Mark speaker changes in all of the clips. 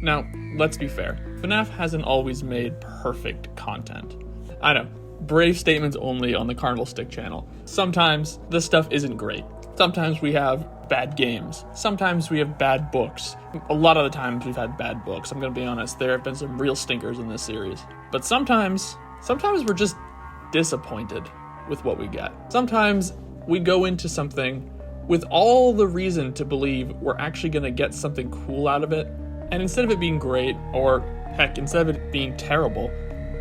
Speaker 1: Now, let's be fair. FNaF hasn't always made perfect content. I know, brave statements only on the Carnival Stick channel. Sometimes the stuff isn't great. Sometimes we have bad games. Sometimes we have bad books. A lot of the times we've had bad books. I'm gonna be honest, there have been some real stinkers in this series. But sometimes we're just disappointed with what we get. Sometimes we go into something with all the reason to believe we're actually gonna get something cool out of it, and instead of it being great, or heck, instead of it being terrible,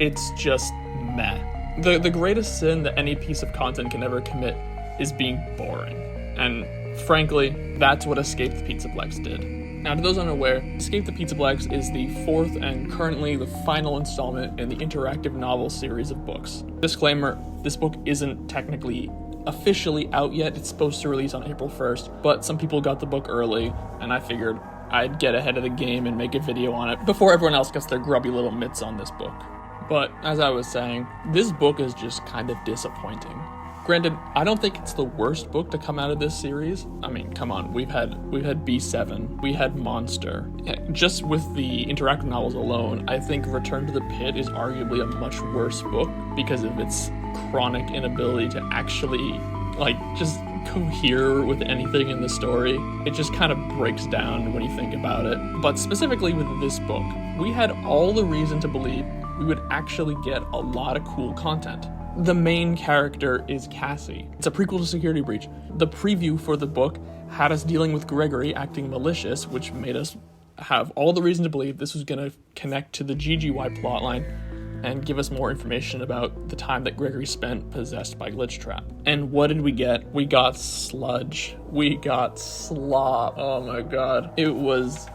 Speaker 1: it's just meh. The greatest sin that any piece of content can ever commit is being boring. And frankly, that's what Escape the Pizzaplex did. Now, to those unaware, Escape the Pizzaplex is the fourth and currently the final installment in the interactive novel series of books. Disclaimer, this book isn't technically officially out yet. It's supposed to release on April 1st, but some people got the book early, and I figured I'd get ahead of the game and make a video on it before everyone else gets their grubby little mitts on this book. But as I was saying, this book is just kind of disappointing. Granted, I don't think it's the worst book to come out of this series. I mean, come on, we've had B7, we had Monster. Just with the interactive novels alone, I think Return to the Pit is arguably a much worse book because of its chronic inability to actually, just cohere with anything in the story. It just kind of breaks down when you think about it. But specifically with this book, we had all the reason to believe we would actually get a lot of cool content. The main character is Cassie. It's a prequel to Security Breach. The preview for the book had us dealing with Gregory acting malicious, which made us have all the reason to believe this was going to connect to the GGY plotline and give us more information about the time that Gregory spent possessed by Glitch Trap. And what did we get? We got sludge. We got slop. Oh my god. It was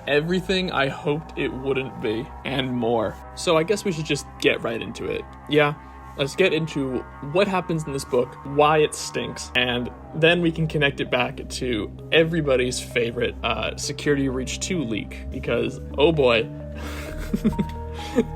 Speaker 1: everything I hoped it wouldn't be, and more. So I guess we should just get right into it. Yeah. Let's get into what happens in this book, why it stinks, and then we can connect it back to everybody's favorite Security Breach 2 leak, because, oh boy,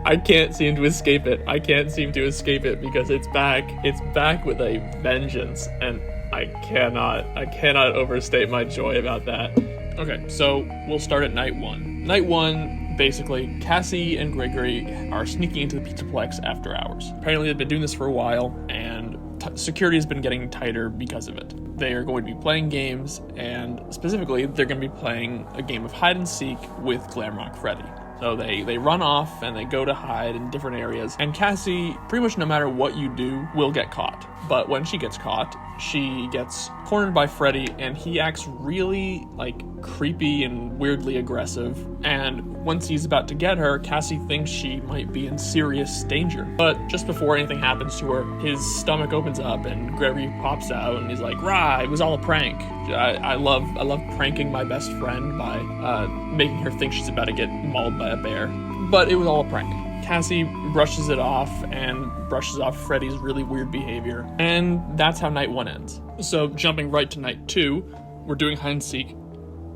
Speaker 1: I can't seem to escape it. I can't seem to escape it because it's back. It's back with a vengeance, and I cannot overstate my joy about that. Okay, so we'll start at night one. Night one, basically, Cassie and Gregory are sneaking into the Pizzaplex after hours. Apparently they've been doing this for a while, and security has been getting tighter because of it. They are going to be playing games, and specifically, they're going to be playing a game of hide and seek with Glamrock Freddy. So they run off and they go to hide in different areas, and Cassie, pretty much no matter what you do, will get caught. But when she gets caught, she gets cornered by Freddy, and he acts really, creepy and weirdly aggressive. And once he's about to get her, Cassie thinks she might be in serious danger. But just before anything happens to her, his stomach opens up and Gregory pops out and he's like, "Rah, it was all a prank." I love pranking my best friend by making her think she's about to get mauled by a bear. But it was all a prank. Cassie brushes it off and brushes off Freddy's really weird behavior. And that's how night one ends. So jumping right to night two, we're doing hide and seek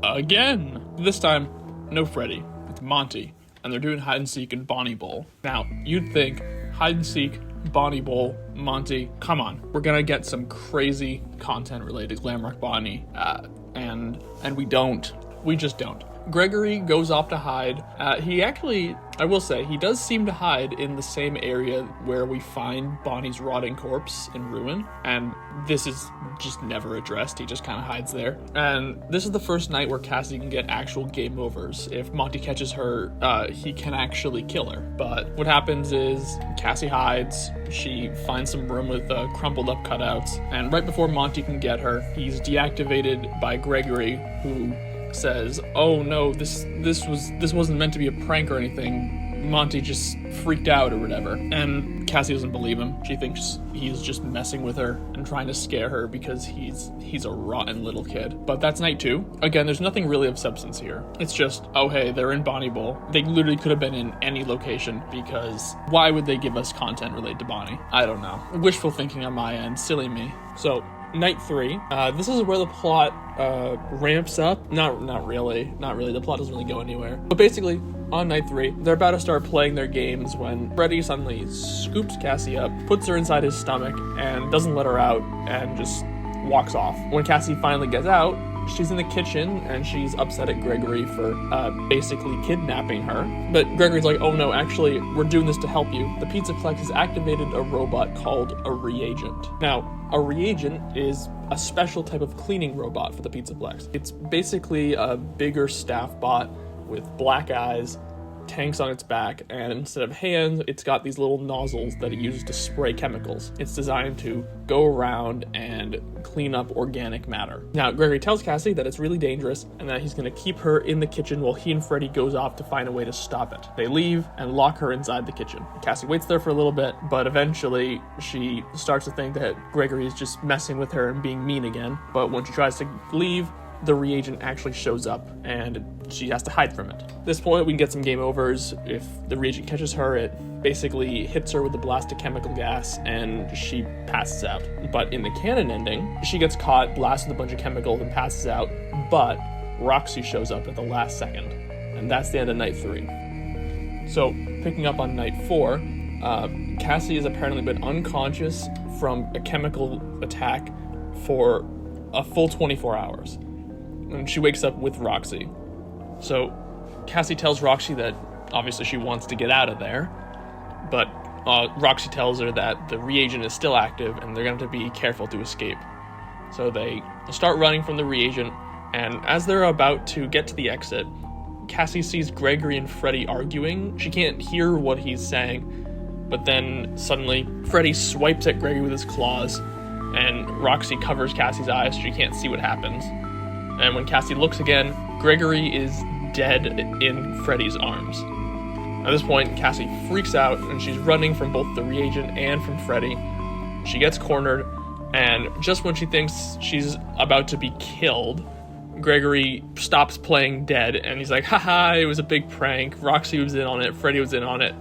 Speaker 1: again. This time, no Freddy, it's Monty. And they're doing hide and seek in Bonnie Bowl. Now, you'd think hide and seek, Bonnie Bowl, Monty, come on. We're gonna get some crazy content related to Glamrock Bonnie. And we don't. We just don't. Gregory goes off to hide. He actually, I will say, he does seem to hide in the same area where we find Bonnie's rotting corpse in Ruin, and this is just never addressed. He just kind of hides there. And this is the first night where Cassie can get actual game overs. If Monty catches her, he can actually kill her. But what happens is Cassie hides. She finds some room with crumpled up cutouts, and right before Monty can get her, he's deactivated by Gregory, who says, "Oh no, this wasn't meant to be a prank or anything. Monty just freaked out or whatever." And Cassie doesn't believe him. She thinks he's just messing with her and trying to scare her because he's a rotten little kid. But that's night two. Again, there's nothing really of substance here. It's just, oh hey, they're in Bonnie Bowl. They literally could have been in any location, because why would they give us content related to Bonnie? I don't know. Wishful thinking on my end. Silly me. So night three, this is where the plot ramps up. Not really. The plot doesn't really go anywhere. But basically, on night three, they're about to start playing their games when Freddy suddenly scoops Cassie up, puts her inside his stomach, and doesn't let her out, and just walks off. When Cassie finally gets out, she's in the kitchen and she's upset at Gregory for basically kidnapping her. But Gregory's like, oh no, actually, we're doing this to help you. The Pizzaplex has activated a robot called a Reagent. Now, a Reagent is a special type of cleaning robot for the Pizzaplex. It's basically a bigger staff bot with black eyes, tanks on its back, and instead of hands, it's got these little nozzles that it uses to spray chemicals. It's designed to go around and clean up organic matter. Now, Gregory tells Cassie that it's really dangerous and that he's going to keep her in the kitchen while he and Freddy goes off to find a way to stop it. They leave and lock her inside the kitchen. Cassie waits there for a little bit, but eventually she starts to think that Gregory is just messing with her and being mean again. But when she tries to leave, the Reagent actually shows up and she has to hide from it. At this point, we can get some game overs. If the Reagent catches her, it basically hits her with a blast of chemical gas and she passes out. But in the canon ending, she gets caught, blasted with a bunch of chemicals and passes out, but Roxy shows up at the last second. And that's the end of night 3. So, picking up on night 4, Cassie has apparently been unconscious from a chemical attack for a full 24 hours. And she wakes up with Roxy. So Cassie tells Roxy that obviously she wants to get out of there, but Roxy tells her that the Reagent is still active and they're going to have to be careful to escape. So they start running from the Reagent, and as they're about to get to the exit, Cassie sees Gregory and Freddy arguing. She can't hear what he's saying, but then suddenly Freddy swipes at Gregory with his claws, and Roxy covers Cassie's eyes so she can't see what happens. And when Cassie looks again, Gregory is dead in Freddy's arms. At this point, Cassie freaks out and she's running from both the Reagent and from Freddy. She gets cornered, and just when she thinks she's about to be killed, Gregory stops playing dead and he's like, haha, it was a big prank. Roxy was in on it, Freddy was in on it.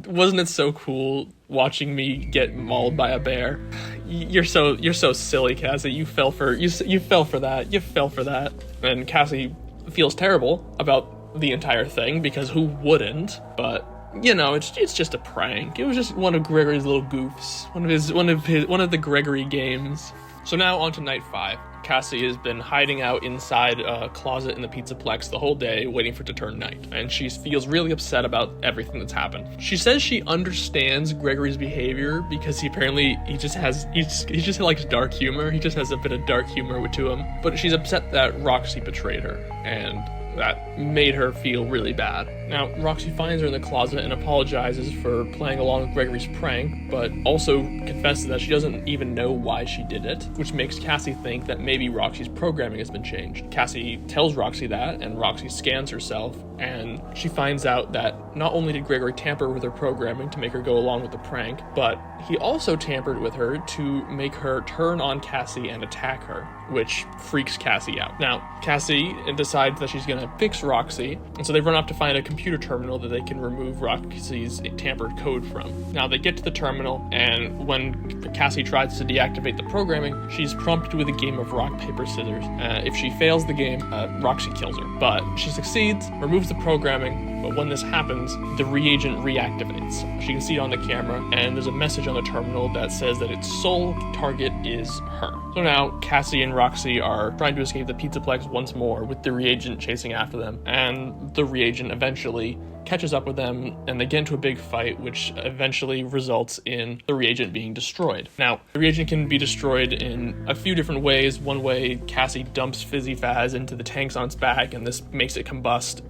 Speaker 1: Wasn't it so cool watching me get mauled by a bear? You're so silly, Cassie. You fell for that. And Cassie feels terrible about the entire thing because who wouldn't? But you know, it's just a prank. It was just one of Gregory's little goofs, one of the Gregory games. So now on to night 5. Cassie has been hiding out inside a closet in the Pizzaplex the whole day, waiting for it to turn night, and she feels really upset about everything that's happened. She says she understands Gregory's behavior because he just likes dark humor. He just has a bit of dark humor to him, but she's upset that Roxy betrayed her, and that made her feel really bad. Now, Roxy finds her in the closet and apologizes for playing along with Gregory's prank, but also confesses that she doesn't even know why she did it, which makes Cassie think that maybe Roxy's programming has been changed. Cassie tells Roxy that, and Roxy scans herself, and she finds out that not only did Gregory tamper with her programming to make her go along with the prank, but he also tampered with her to make her turn on Cassie and attack her, which freaks Cassie out. Now, Cassie decides that she's gonna fix Roxy, and so they run off to find a computer terminal that they can remove Roxy's tampered code from. Now, they get to the terminal, and when Cassie tries to deactivate the programming, she's prompted with a game of rock, paper, scissors. If she fails the game, Roxy kills her. But she succeeds, removes the programming, but when this happens, the Reagent reactivates. She can see it on the camera, and there's a message on the terminal that says that its sole target is her. So now, Cassie and Roxy are trying to escape the Pizzaplex once more, with the Reagent chasing after them, and the Reagent eventually catches up with them, and they get into a big fight, which eventually results in the Reagent being destroyed. Now, the Reagent can be destroyed in a few different ways. One way, Cassie dumps Fizzy Faz into the tanks on its back, and this makes it combust.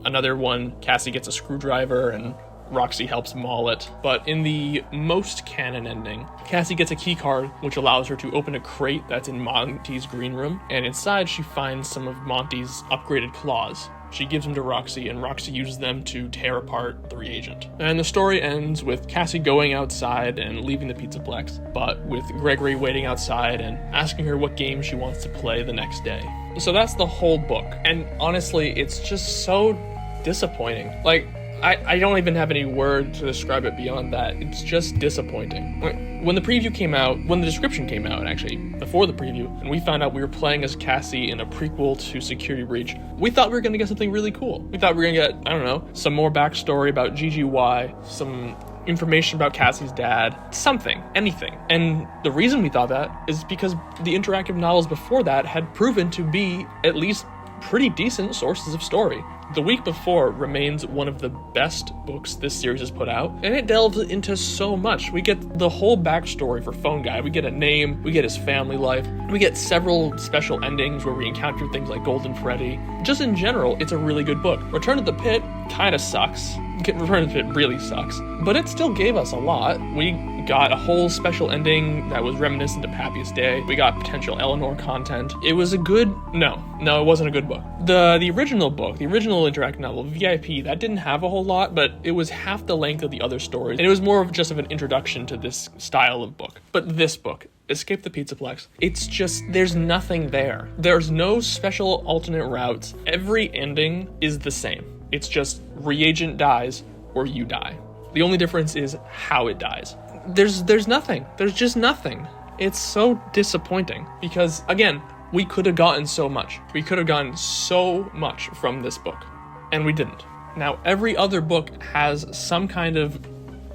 Speaker 1: Another one, Cassie gets a screwdriver, and Roxy helps maul it. But in the most canon ending, Cassie gets a key card, which allows her to open a crate that's in Monty's green room, and inside she finds some of Monty's upgraded claws. She gives them to Roxy, and Roxy uses them to tear apart the Reagent. And the story ends with Cassie going outside and leaving the Pizzaplex, but with Gregory waiting outside and asking her what game she wants to play the next day. So that's the whole book, and honestly, it's just so disappointing. Like, I don't even have any word to describe it beyond that. It's just disappointing. When the preview came out, when the description came out, actually, before the preview, and we found out we were playing as Cassie in a prequel to Security Breach, we thought we were going to get something really cool. We thought we were going to get, I don't know, some more backstory about GGY, some information about Cassie's dad, something, anything. And the reason we thought that is because the interactive novels before that had proven to be at least pretty decent sources of story. The Week Before remains one of the best books this series has put out, and it delves into so much. We get the whole backstory for Phone Guy, we get a name, we get his family life, we get several special endings where we encounter things like Golden Freddy. Just in general, it's a really good book. Return to the Pit kinda sucks. Return to the Pit really sucks, but it still gave us a lot. We got a whole special ending that was reminiscent of Happiest Day. We got potential Eleanor content. It was a good... No, it wasn't a good book. The original book, the original interactive novel, VIP, that didn't have a whole lot, but it was half the length of the other stories, and it was more of just of an introduction to this style of book. But this book, Escape the Pizzaplex, it's just, there's nothing there. There's no special alternate routes. Every ending is the same. It's just Reagent dies or you die. The only difference is how it dies. There's nothing. There's just nothing. It's so disappointing because, again, we could have gotten so much. We could have gotten so much from this book, and we didn't. Now, every other book has some kind of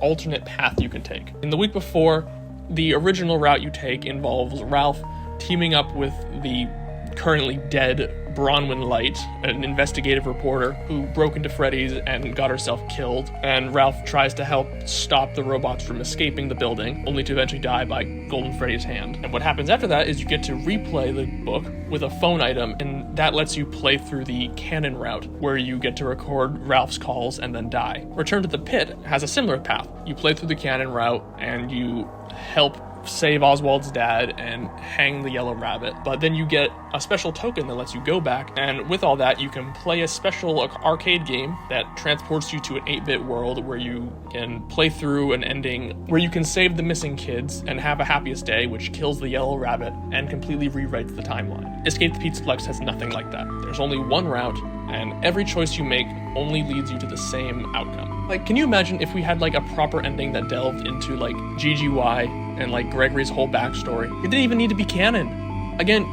Speaker 1: alternate path you can take. In The Week Before, the original route you take involves Ralph teaming up with the currently dead Bronwyn Light, an investigative reporter who broke into Freddy's and got herself killed, and Ralph tries to help stop the robots from escaping the building, only to eventually die by Golden Freddy's hand. And what happens after that is you get to replay the book with a phone item, and that lets you play through the canon route, where you get to record Ralph's calls and then die. Return to the Pit has a similar path. You play through the canon route, and you help save Oswald's dad and hang the yellow rabbit, but then you get a special token that lets you go back, and with all that you can play a special arcade game that transports you to an 8-bit world where you can play through an ending where you can save the missing kids and have a Happiest Day, which kills the yellow rabbit and completely rewrites the timeline. Escape the Pizzaplex has nothing like that. There's only one route, and every choice you make only leads you to the same outcome. Like, can you imagine if we had like a proper ending that delved into like GGY and like Gregory's whole backstory? It didn't even need to be canon. Again,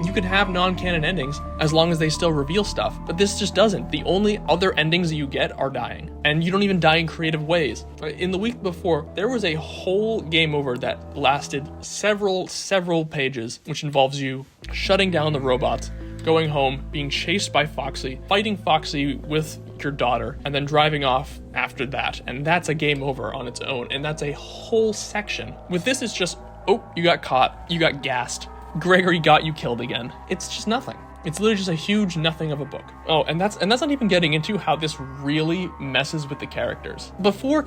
Speaker 1: you could have non-canon endings as long as they still reveal stuff, but this just doesn't. The only other endings that you get are dying, and you don't even die in creative ways. In The Week Before, there was a whole game over that lasted several pages, which involves you shutting down the robots, going home, being chased by Foxy, fighting Foxy with your daughter, and then driving off after that. And that's a game over on its own, and that's a whole section. With this, it's just, oh, you got caught, you got gassed, Gregory got you killed again. It's just nothing. It's literally just a huge nothing of a book. Oh, and that's not even getting into how this really messes with the characters. Before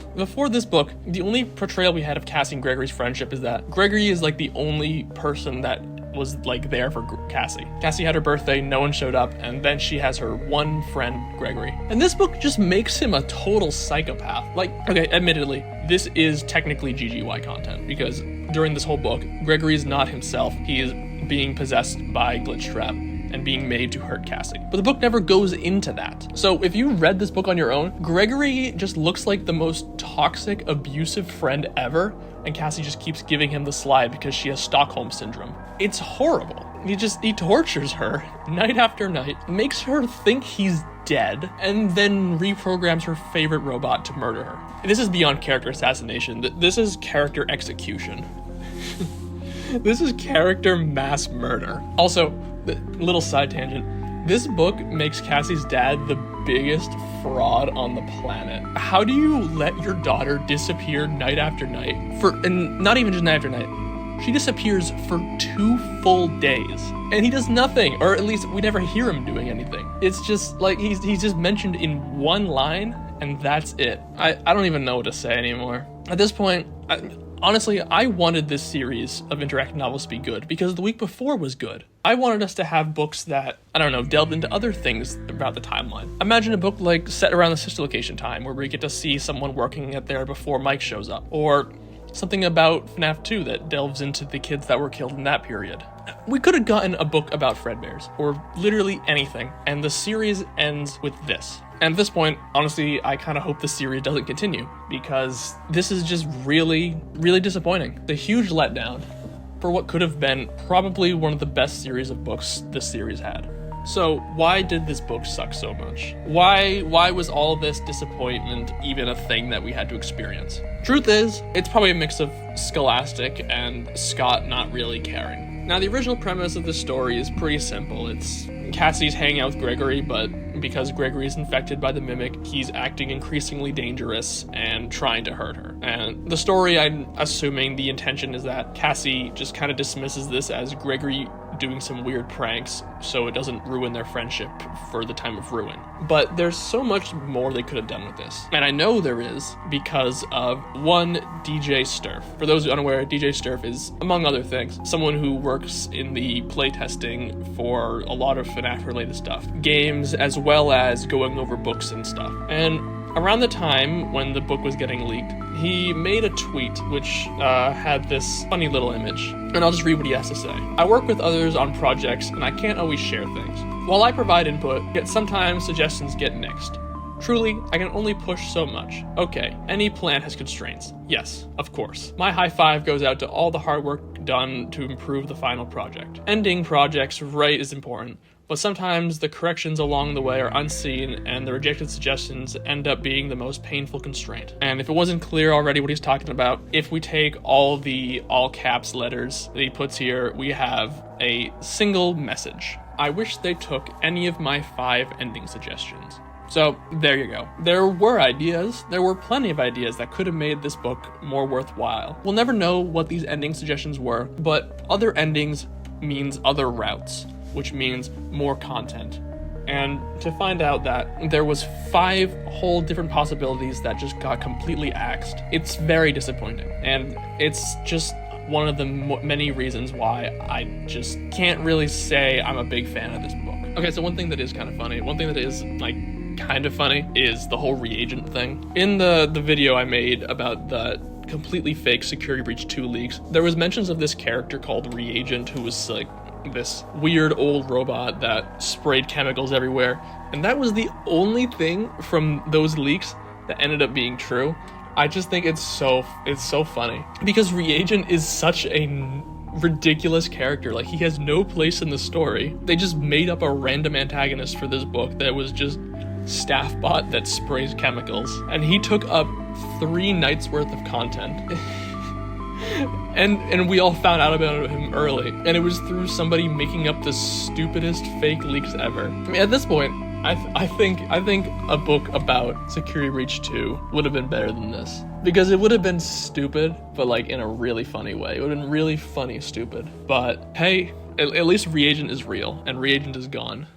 Speaker 1: this book, the only portrayal we had of Cassie and Gregory's friendship is that Gregory is like the only person that was like there for Cassie. Cassie had her birthday, no one showed up, and then she has her one friend, Gregory. And this book just makes him a total psychopath. Like, okay, admittedly, this is technically GGY content, because during this whole book, Gregory is not himself. He is being possessed by Glitchtrap and being made to hurt Cassie. But the book never goes into that. So if you read this book on your own, Gregory just looks like the most toxic, abusive friend ever, and Cassie just keeps giving him the slide because she has Stockholm Syndrome. It's horrible. He tortures her night after night, makes her think he's dead, and then reprograms her favorite robot to murder her. This is beyond character assassination. This is character execution. This is character mass murder. Also, little side tangent, this book makes Cassie's dad the biggest fraud on the planet. How do you let your daughter disappear night after night and not even just night after night? She disappears for 2 full days, and he does nothing, or at least we never hear him doing anything. It's just like he's just mentioned in one line, and that's it. I don't even know what to say anymore. At this point, honestly, I wanted this series of interactive novels to be good because The Week Before was good. I wanted us to have books that, I don't know, delved into other things about the timeline. Imagine a book like set around the sister location time where we get to see someone working at there before Mike shows up, or something about FNaF 2 that delves into the kids that were killed in that period. We could have gotten a book about Fredbears, or literally anything, and the series ends with this. And at this point, honestly, I kind of hope the series doesn't continue, because this is just really, really disappointing. The huge letdown for what could have been probably one of the best series of books this series had. So why did this book suck so much? Why was all this disappointment even a thing that we had to experience? Truth is, it's probably a mix of Scholastic and Scott not really caring. Now, the original premise of this story is pretty simple. It's Cassie's hanging out with Gregory, but because Gregory is infected by the Mimic, he's acting increasingly dangerous and trying to hurt her. And the story, I'm assuming the intention is that Cassie just kind of dismisses this as Gregory doing some weird pranks so it doesn't ruin their friendship for the time of ruin. But there's so much more they could have done with this. And I know there is because of one DJ Sturf. For those who are unaware, DJ Sturf is, among other things, someone who works in the playtesting for a lot of FNaF related stuff. Games as well as going over books and stuff. And around the time when the book was getting leaked, he made a tweet which had this funny little image, and I'll just read what he has to say. I work with others on projects, and I can't always share things. While I provide input, yet sometimes suggestions get nixed. Truly, I can only push so much. Okay, any plan has constraints. Yes, of course. My high five goes out to all the hard work done to improve the final project. Ending projects right is important, but sometimes the corrections along the way are unseen and the rejected suggestions end up being the most painful constraint. And if it wasn't clear already what he's talking about, if we take all the all caps letters that he puts here, we have a single message. I wish they took any of my 5 ending suggestions. So there you go. There were ideas. There were plenty of ideas that could have made this book more worthwhile. We'll never know what these ending suggestions were, but other endings means other routes, which means more content. And to find out that there was 5 whole different possibilities that just got completely axed, it's very disappointing. And it's just one of the many reasons why I just can't really say I'm a big fan of this book. Okay, so one thing that is kind of funny, one thing that is like kind of funny is the whole Reagent thing. In the video I made about the completely fake Security Breach 2 leaks, there was mentions of this character called Reagent who was like this weird old robot that sprayed chemicals everywhere, and that was the only thing from those leaks that ended up being true. I just think it's so funny because Reagent is such a ridiculous character. Like, he has no place in the story. They just made up a random antagonist for this book that was just Staffbot that sprays chemicals, and he took up 3 nights worth of content. And we all found out about him early, and it was through somebody making up the stupidest fake leaks ever. I mean, at this point, I think a book about Security Breach 2 would have been better than this, because it would have been stupid, but like in a really funny way. It would have been really funny stupid. But hey, at least Reagent is real, and Reagent is gone.